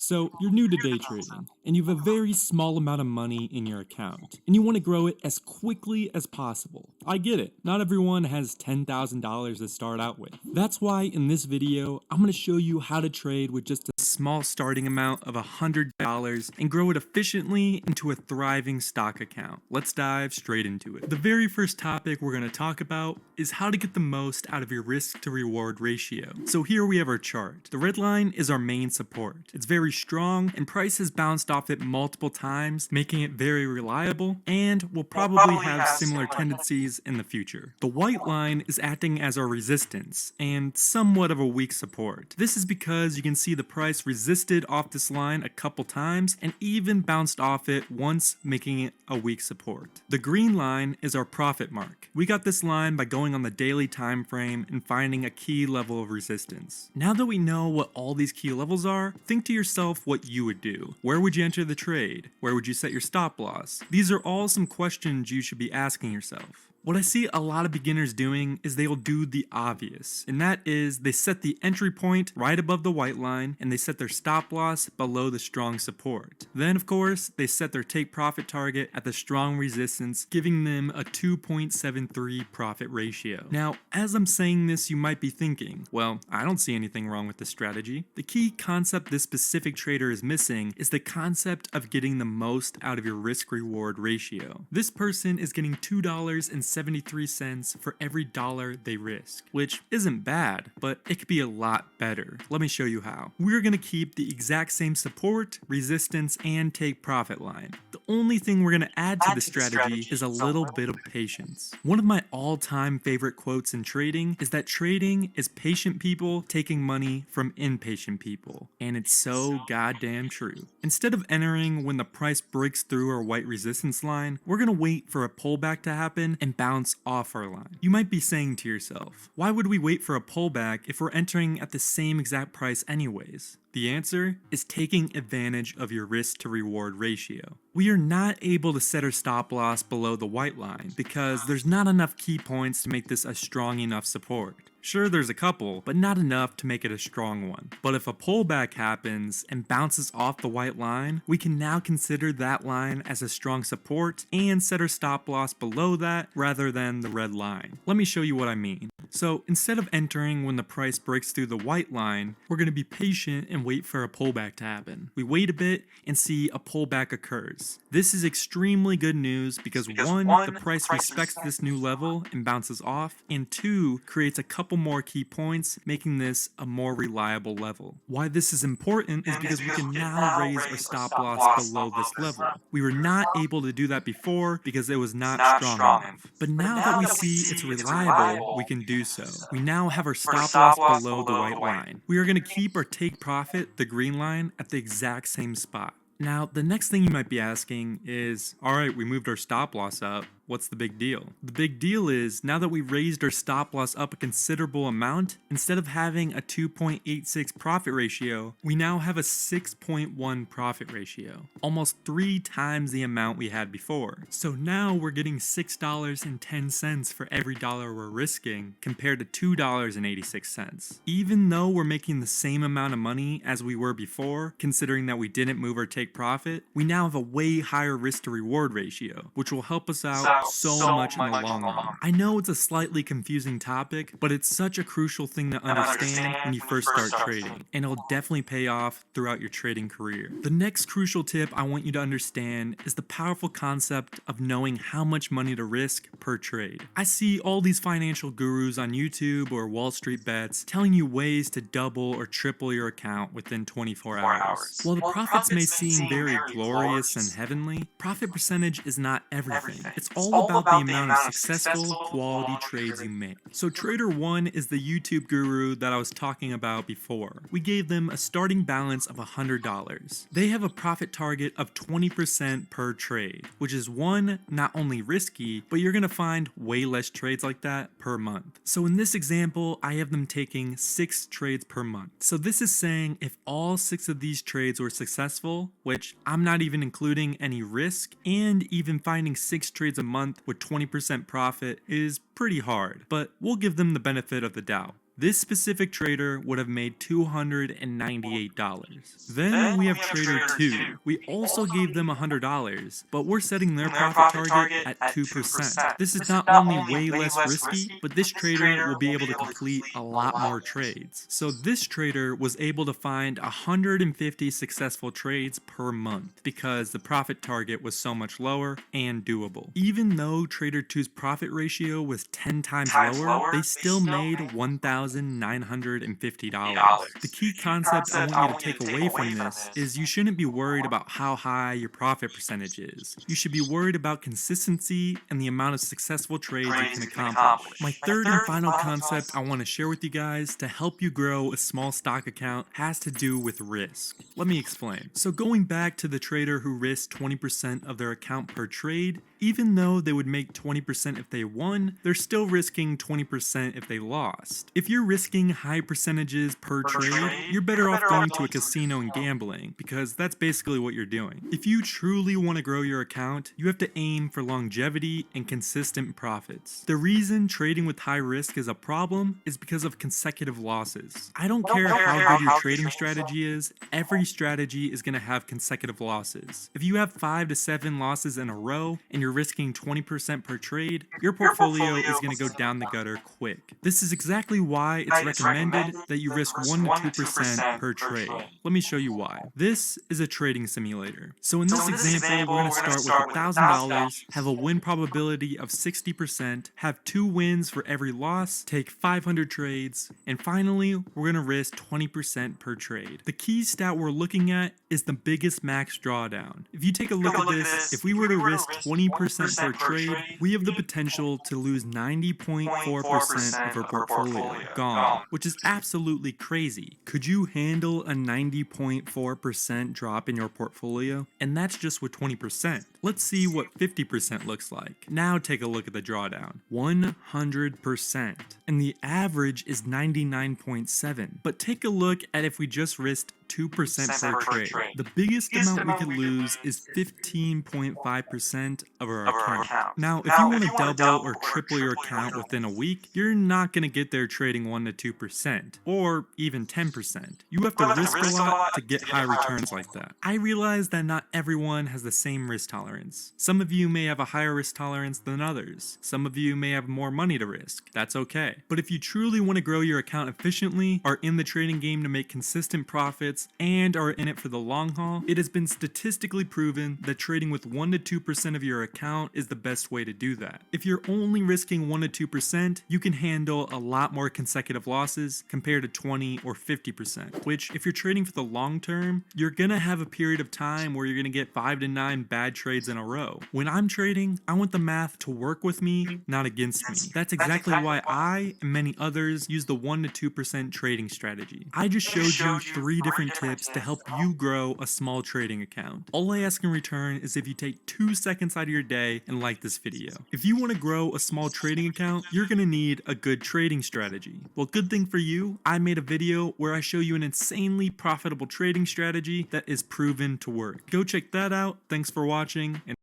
So, you're new to day trading, and you have a very small amount of money in your account, and you want to grow it as quickly as possible. I get it, not everyone has $10,000 to start out with. That's why in this video, I'm going to show you how to trade with just a small starting amount of $100 and grow it efficiently into a thriving stock account. Let's dive straight into it. The very first topic we're going to talk about is how to get the most out of your risk to reward ratio. So here we have our chart. The red line is our main support. It's very strong and price has bounced off it multiple times, making it very reliable and will probably have similar tendencies in the future. The white line is acting as our resistance and somewhat of a weak support. This is because you can see the price resisted off this line a couple times and even bounced off it once, making it a weak support. The green line is our profit mark. We got this line by going on the daily time frame and finding a key level of resistance. Now that we know what all these key levels are, think to yourself what you would do. Where would you enter the trade? Where would you set your stop loss? These are all some questions you should be asking yourself. What I see a lot of beginners doing is they will do the obvious, and that is they set the entry point right above the white line and they set their stop loss below the strong support. Then of course, they set their take profit target at the strong resistance, giving them a 2.73 profit ratio. Now, as I'm saying this, you might be thinking, well, I don't see anything wrong with this strategy. The key concept this specific trader is missing is the concept of getting the most out of your risk reward ratio. This person is getting $2.73 for every dollar they risk, which isn't bad, but it could be a lot better. Let me show you how. We're going to keep the exact same support, resistance, and take profit line. The only thing we're going to add to the strategy is a little bit of patience. One of my all-time favorite quotes in trading is that trading is patient people taking money from impatient people, and it's so goddamn true. Instead of entering when the price breaks through our white resistance line, we're going to wait for a pullback to happen and bounce off our line. You might be saying to yourself, why would we wait for a pullback if we're entering at the same exact price anyways? The answer is taking advantage of your risk to reward ratio. We are not able to set our stop loss below the white line because there's not enough key points to make this a strong enough support. Sure, there's a couple, but not enough to make it a strong one. But if a pullback happens and bounces off the white line, we can now consider that line as a strong support and set our stop loss below that rather than the red line. Let me show you what I mean. So instead of entering when the price breaks through the white line, we're going to be patient and wait for a pullback to happen. We wait a bit and see a pullback occurs. This is extremely good news because one, the price respects this new level and bounces off, and two, creates a couple more key points, making this a more reliable level. Why this is important is because we can now raise our stop loss below this level. We were not able to do that before because it was not strong enough. But now that we see it's reliable, we can do so. We now have our stop loss below the white line. We are going to keep our take profit, the green line, at the exact same spot. Now, the next thing you might be asking is, alright, we moved our stop loss up. What's the big deal? The big deal is, now that we raised our stop loss up a considerable amount, instead of having a 2.86 profit ratio, we now have a 6.1 profit ratio. Almost 3 times the amount we had before. So now we're getting $6.10 for every dollar we're risking, compared to $2.86. Even though we're making the same amount of money as we were before, considering that we didn't move our take profit, we now have a way higher risk to reward ratio, which will help us out so much in the long run. I know it's a slightly confusing topic, but it's such a crucial thing to understand when you first start trading, and it'll definitely pay off throughout your trading career. The next crucial tip I want you to understand is the powerful concept of knowing how much money to risk per trade. I see all these financial gurus on YouTube or Wall Street Bets telling you ways to double or triple your account within 24 hours. While the profits may seem very glorious and heavenly, profit percentage is not everything. It's all about the amount of successful, quality trades you make. So Trader 1 is the YouTube guru that I was talking about before. We gave them a starting balance of $100. They have a profit target of 20% per trade, which is one, not only risky, but you're gonna find way less trades like that per month. So in this example, I have them taking 6 trades per month. So this is saying if all 6 of these trades were successful, which I'm not even including any risk, and even finding 6 trades a month with 20% profit is pretty hard, but we'll give them the benefit of the doubt. This specific trader would have made $298. Then we have trader 2. We also gave them $100, but we're setting their profit target at 2%. This is not only way less risky, but this trader will be able to complete a lot more trades. So this trader was able to find 150 successful trades per month because the profit target was so much lower and doable. Even though trader 2's profit ratio was 10 times lower, they still made $1,950. The key concept I want you to take away from this is you shouldn't be worried about how high your profit percentage is. You should be worried about consistency and the amount of successful trades you can accomplish. My third and final concept I want to share with you guys to help you grow a small stock account has to do with risk. Let me explain. So going back to the trader who risked 20% of their account per trade, even though they would make 20% if they won, they're still risking 20% if they lost. If you're risking high percentages per trade, you're better off going to a casino and gambling, because that's basically what you're doing. If you truly want to grow your account, you have to aim for longevity and consistent profits. The reason trading with high risk is a problem is because of consecutive losses. I don't care how good your trading strategy is, every strategy is going to have consecutive losses. If you have 5 to 7 losses in a row and you're risking 20% per trade, your portfolio is going to go down the gutter quick. This is exactly why it's recommended that you risk 1 to 2% per trade. Let me show you why. This is a trading simulator. So in this example, we're going to start with $1,000, have a win probability of 60%, have 2 wins for every loss, take 500 trades, and finally, we're going to risk 20% per trade. The key stat we're looking at is the biggest max drawdown. If you take a look at this, if we were to risk 20% per trade, we have the potential to lose 90.4% of our portfolio gone, which is absolutely crazy. Could you handle a 90.4% drop in your portfolio? And that's just with 20%. Let's see what 50% looks like. Now take a look at the drawdown. 100%. And the average is 99.7. But take a look at if we just risked 2% per trade. The biggest amount we could lose is 15.5% of our account. Now, if you want to double or triple your account within a week, you're not going to get there trading 1 to 2%, or even 10%. You have to risk a lot to get high returns like that. I realize that not everyone has the same risk tolerance. Some of you may have a higher risk tolerance than others. Some of you may have more money to risk. That's okay. But if you truly want to grow your account efficiently, are in the trading game to make consistent profits, and are in it for the long haul, it has been statistically proven that trading with 1 to 2% of your account is the best way to do that. If you're only risking 1 to 2%, you can handle a lot more consecutive losses compared to 20 or 50%, which if you're trading for the long term, you're gonna have a period of time where you're gonna get 5 to 9 bad trades in a row. When I'm trading, I want the math to work with me, not against me. That's exactly why I and many others use the 1 to 2% trading strategy. I just showed you 3 different tips to help you grow a small trading account. All I ask in return is if you take 2 seconds out of your day and like this video. If you want to grow a small trading account, you're gonna need a good trading strategy. Well, good thing for you, I made a video where I show you an insanely profitable trading strategy that is proven to work. Go check that out. Thanks for watching, and